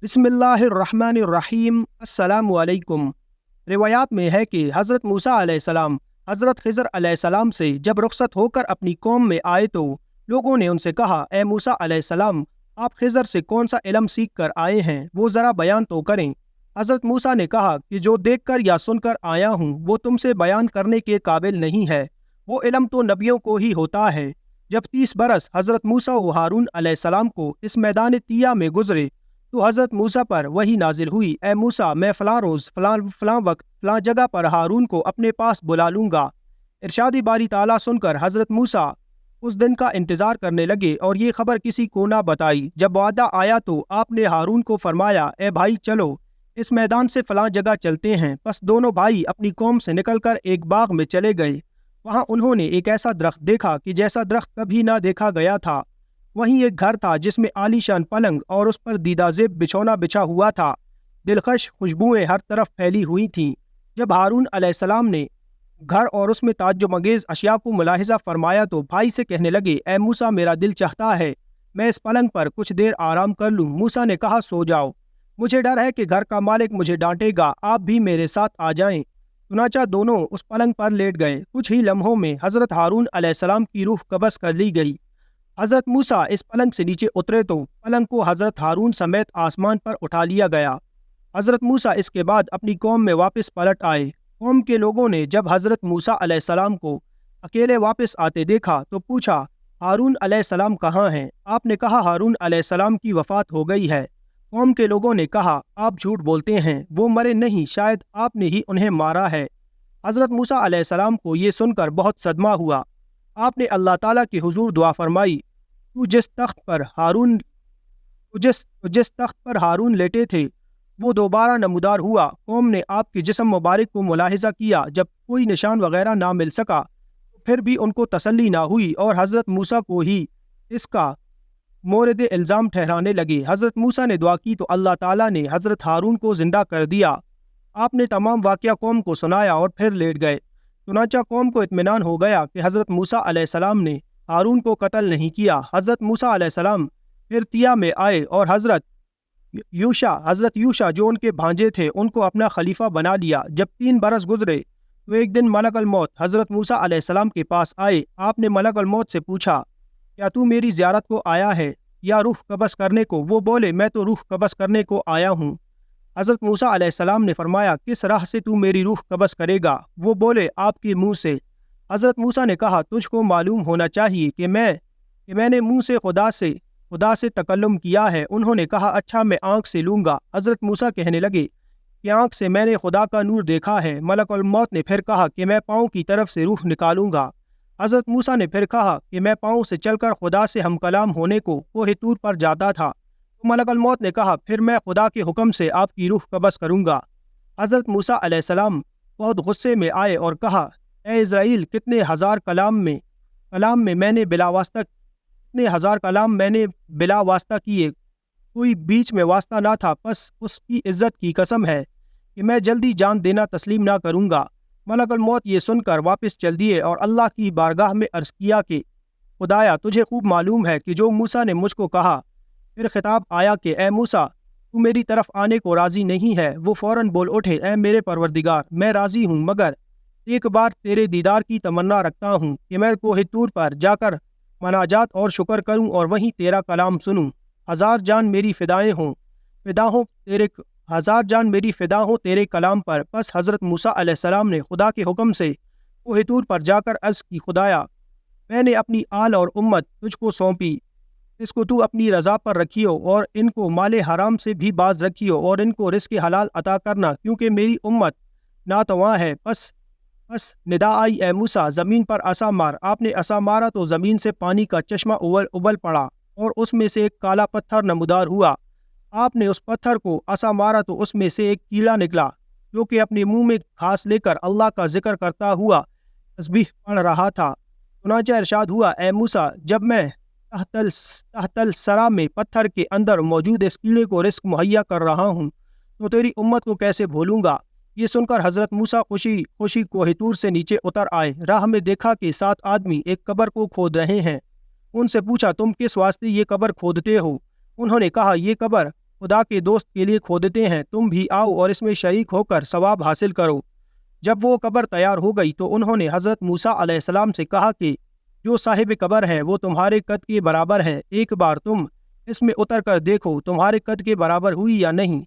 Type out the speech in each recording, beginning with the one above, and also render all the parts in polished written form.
बिस्मिल्लाहिर्रहमानिर्रहीम। अस्सलामु अलैकुम। रिवायात में है कि हज़रत मूसा अलैहिस्सलाम हज़रत खिज़र अलैहिस्सलाम से जब रुखसत होकर अपनी कौम में आए तो लोगों ने उनसे कहा, ए मूसा अलैहिस्सलाम, आप खिज़र से कौन सा इल्म सीख कर आए हैं, वो ज़रा बयान तो करें। हज़रत मूसा ने कहा कि जो देख कर या सुनकर आया हूँ वो तुमसे बयान करने के काबिल नहीं है, वो इल्म तो नबियों को ही होता है। जब 30 बरस हज़रत मूसा व हारून अलैहिस्सलाम को इस मैदान तिया में गुजरे तो हज़रत मूसा पर वही नाजिल हुई, ए मूसा, मैं फ़लाँ रोज़ फ़लाँ वक्त फ़लाँ जगह पर हारून को अपने पास बुला लूँगा। इरशादी बारी ताला सुनकर हज़रत मूसा उस दिन का इंतज़ार करने लगे और ये खबर किसी को ना बताई। जब वादा आया तो आपने हारून को फरमाया, ए भाई चलो इस मैदान से फ़लाँ जगह चलते हैं। बस दोनों भाई अपनी कौम से निकलकर एक बाग में चले गए। वहाँ उन्होंने एक ऐसा दरख्त देखा कि जैसा दरख्त कभी ना देखा गया था। वहीं एक घर था जिसमें आलीशान पलंग और उस पर दीदाजेब बिछौना बिछा हुआ था। दिलकश खुशबुएं हर तरफ फैली हुई थीं। जब हारून अलैहिस्सलाम ने घर और उसमें ताज्जुब-अंगेज़ अशिया को मुलाहिज़ा फरमाया तो भाई से कहने लगे, ए मूसा, मेरा दिल चाहता है मैं इस पलंग पर कुछ देर आराम कर लूँ। मूसा ने कहा, सो जाओ, मुझे डर है कि घर का मालिक मुझे डांटेगा, आप भी मेरे साथ आ जाएं। चुनाचा दोनों उस पलंग पर लेट गए। कुछ ही लम्हों में हज़रत हारून अलैहिस्सलाम की रूह कब्ज़ कर ली गई। हज़रत मूसा इस पलंग से नीचे उतरे तो पलंग को हज़रत हारून समेत आसमान पर उठा लिया गया। हज़रत मूसा इसके बाद अपनी कौम में वापस पलट आए। कौम के लोगों ने जब हज़रत मूसा अलैहिस्सलाम को अकेले वापस आते देखा तो पूछा, हारून अलैहिस्सलाम कहाँ हैं? आपने कहा, हारून अलैहिस्सलाम की वफ़ात हो गई है। कौम के लोगों ने कहा, आप झूठ बोलते हैं, वो मरे नहीं, शायद आपने ही उन्हें मारा है। हज़रत मूसा अलैहिस्सलाम को ये सुनकर बहुत सदमा हुआ। आपने अल्लाह ताला के हुजूर दुआ फरमाई, तू जिस तख्त पर हारून लेटे थे वो दोबारा नमूदार हुआ। कौम ने आपके जिस्म मुबारक को मुलाहिज़ा किया। जब कोई निशान वगैरह ना मिल सका तो फिर भी उनको तसल्ली ना हुई और हज़रत मूसा को ही इसका मोरद इल्ज़ाम ठहराने लगे। हज़रत मूसा ने दुआ की तो अल्लाह ताला ने हज़रत हारून को ज़िंदा कर दिया। आपने तमाम वाक़या कौम को सुनाया और फिर लेट गए। चुनांचा कौम को इत्मीनान हो गया कि हज़रत मूसा अलैहिस्सलाम ने हारून को कत्ल नहीं किया। हज़रत मूसा अलैहिस्सलाम फिर तिया में आए और हज़रत यूशा जो उनके भांजे थे उनको अपना खलीफा बना लिया। जब 3 बरस गुजरे तो एक दिन मलकुल मौत हज़रत मूसा अलैहिस्सलाम के पास आए। आपने मलकुल मौत से पूछा, क्या तू मेरी ज़ियारत को आया है या रूह कब्ज़ करने को? वो बोले, मैं तो रूह कब्ज़ करने को आया हूँ। हज़रत मूसा अलैहिस्सलाम ने फरमाया, किस राह से तू मेरी रूह कब्ज़ करेगा? वो बोले, आपके मुँह से। हज़रत मूसा ने कहा, तुझको मालूम होना चाहिए कि मैंने मुँह से खुदा से तकल्लुम किया है। उन्होंने कहा, अच्छा, मैं आँख से लूँगा। हज़रत मूसा कहने लगे कि आँख से मैंने खुदा का नूर देखा है। मलकुल मौत ने फिर कहा कि मैं पाँव की तरफ से रूह निकालूंगा। हज़रत मूसा ने फिर कहा कि मैं पाँव से चलकर खुदा से हम कलाम होने को कोहे तूर पर जाता था। तो मलकुल मौत ने कहा, फिर मैं खुदा के हुक्म से आपकी रूह कब्ज़ करूँगा। हज़रत मूसा अलैहिस्सलाम बहुत गुस्से में आए और कहा, ए इज़राइल, कितने हज़ार कलाम मैंने बिला वास्ता किए, कोई बीच में वास्ता ना था। बस उसकी इज़्ज़त की कसम है कि मैं जल्दी जान देना तस्लीम ना करूँगा। मलकुल मौत ये सुनकर वापस चल दिए और अल्लाह की बारगाह में अर्ज़ किया कि खुदाया, तुझे खूब मालूम है कि जो मूसा ने मुझको कहा। फिर खिताब आया कि ए मूसा, तू मेरी तरफ आने को राज़ी नहीं है? वो फ़ौरन बोल उठे, ए मेरे परवरदिगार, मैं राज़ी हूँ, मगर एक बार तेरे दीदार की तमन्ना रखता हूँ कि मैं कोहे तूर पर जाकर मनाजात और शुक्र करूँ और वहीं तेरा कलाम सुनूँ। हज़ार जान मेरी फ़िदा हो तेरे कलाम पर। बस हज़रत मूसा अलैहिस्सलाम ने खुदा के हुक्म से कोहे तूर पर जाकर अर्ज़ की, खुदाया, मैंने अपनी आल और उम्मत तुझको सौंपी, इसको तू अपनी रज़ा पर रखियो और इनको माले हराम से भी बाज रखियो और इनको रिज़्क़ हलाल अता करना, क्योंकि मेरी उम्मत नातवां है। बस निदा आई, ए मूसा, ज़मीन पर असा मार। आपने असा मारा तो ज़मीन से पानी का चश्मा उबल पड़ा और उसमें से एक काला पत्थर नमूदार हुआ। आपने उस पत्थर को असा मारा तो उसमें से एक कीड़ा निकला जो कि अपने मुंह में घास लेकर अल्लाह का जिक्र करता हुआ तस्बीह पढ़ रहा था। चुनांचे इरशाद हुआ, ए मूसा, जब मैं तहतल सरा में पत्थर के अंदर मौजूद इस कीड़े को रिस्क मुहैया कर रहा हूँ तो तेरी उम्मत को कैसे भूलूंगा? ये सुनकर हज़रत मूसा खुशी कोहे तूर से नीचे उतर आए। राह में देखा कि 7 आदमी एक कब्र को खोद रहे हैं। उनसे पूछा, तुम किस वास्ते ये कब्र खोदते हो? उन्होंने कहा, ये कब्र خدا کے دوست کے لیے کھودتے ہیں، تم بھی آؤ اور اس میں شریک ہو کر ثواب حاصل کرو۔ جب وہ قبر تیار ہو گئی تو انہوں نے حضرت موسیٰ علیہ السلام سے کہا کہ جو صاحب قبر ہے وہ تمہارے قد کے برابر ہے، ایک بار تم اس میں اتر کر دیکھو تمہارے قد کے برابر ہوئی یا نہیں۔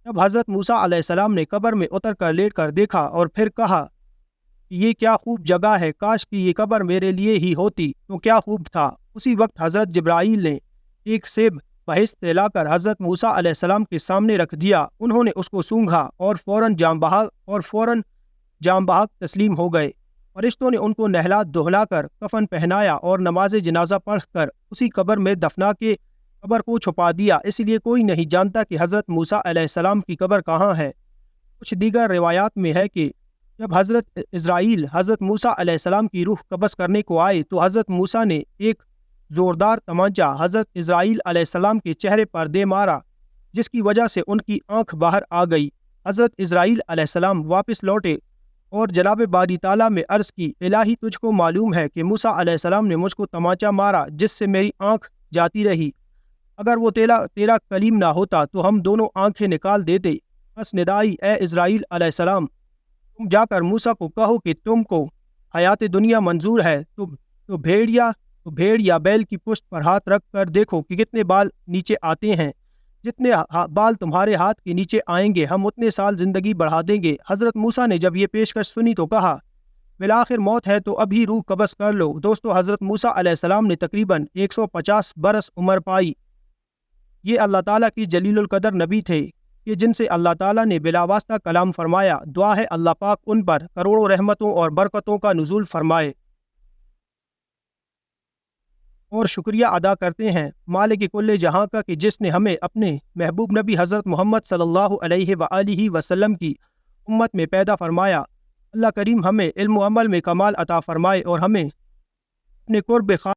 تب حضرت موسیٰ علیہ السلام نے قبر میں اتر کر لیٹ کر دیکھا اور پھر کہا یہ کیا خوب جگہ ہے، کاش کہ یہ قبر میرے لیے ہی ہوتی تو کیا خوب تھا۔ اسی وقت حضرت جبرائیل نے ایک سیب بہشت سے لا کر حضرت موسیٰ علیہ السلام کے سامنے رکھ دیا۔ انہوں نے اس کو سونگھا اور فوراً جام بحق تسلیم ہو گئے۔ فرشتوں نے ان کو نہلا دہلا کر کفن پہنایا اور نماز جنازہ پڑھ کر اسی قبر میں دفنا کے قبر کو چھپا دیا، اس لیے کوئی نہیں جانتا کہ حضرت موسیٰ علیہ السلام کی قبر کہاں ہے۔ کچھ دیگر روایات میں ہے کہ جب حضرت اسرائیل حضرت موسیٰ علیہ السلام کی روح قبض کرنے کو آئے تو حضرت موسیٰ نے ایک زوردار تمانچہ حضرت اسرائیل علیہ السلام کے چہرے پر دے مارا، جس کی وجہ سے ان کی آنکھ باہر آ گئی۔ حضرت اسرائیل علیہ السلام واپس لوٹے اور جناب باری تعالیٰ میں عرض کی، الہی تجھ کو معلوم ہے کہ موسیٰ علیہ السلام نے مجھ کو تمانچہ مارا جس سے میری آنکھ جاتی رہی، اگر وہ تیرا کلیم نہ ہوتا تو ہم دونوں آنکھیں نکال دیتے۔ بس ندائی، اے اسرائیل علیہ السلام، تم جا کر موسیٰ کو کہو کہ تم کو حیات دنیا منظور ہے تو بھیڑ یا بیل کی پشت پر ہاتھ رکھ کر دیکھو کہ کتنے بال نیچے آتے ہیں، جتنے بال تمہارے ہاتھ کے نیچے آئیں گے ہم اتنے سال زندگی بڑھا دیں گے۔ حضرت موسیٰ نے جب یہ پیشکش سنی تو کہا بالآخر موت ہے تو ابھی روح قبض کر لو۔ دوستو، حضرت موسیٰ علیہ السلام نے تقریباً 150 برس عمر پائی۔ یہ اللہ تعالیٰ کی جلیل القدر نبی تھے کہ جن سے اللہ تعالیٰ نے بلا واسطہ کلام فرمایا۔ دعا ہے اللہ پاک ان پر کروڑوں رحمتوں اور برکتوں کا نزول فرمائے۔ اور شکریہ ادا کرتے ہیں مالک کل جہاں کا کہ جس نے ہمیں اپنے محبوب نبی حضرت محمد صلی اللہ علیہ وآلہ وسلم کی امت میں پیدا فرمایا۔ اللہ کریم ہمیں علم و عمل میں کمال عطا فرمائے اور ہمیں اپنے قرب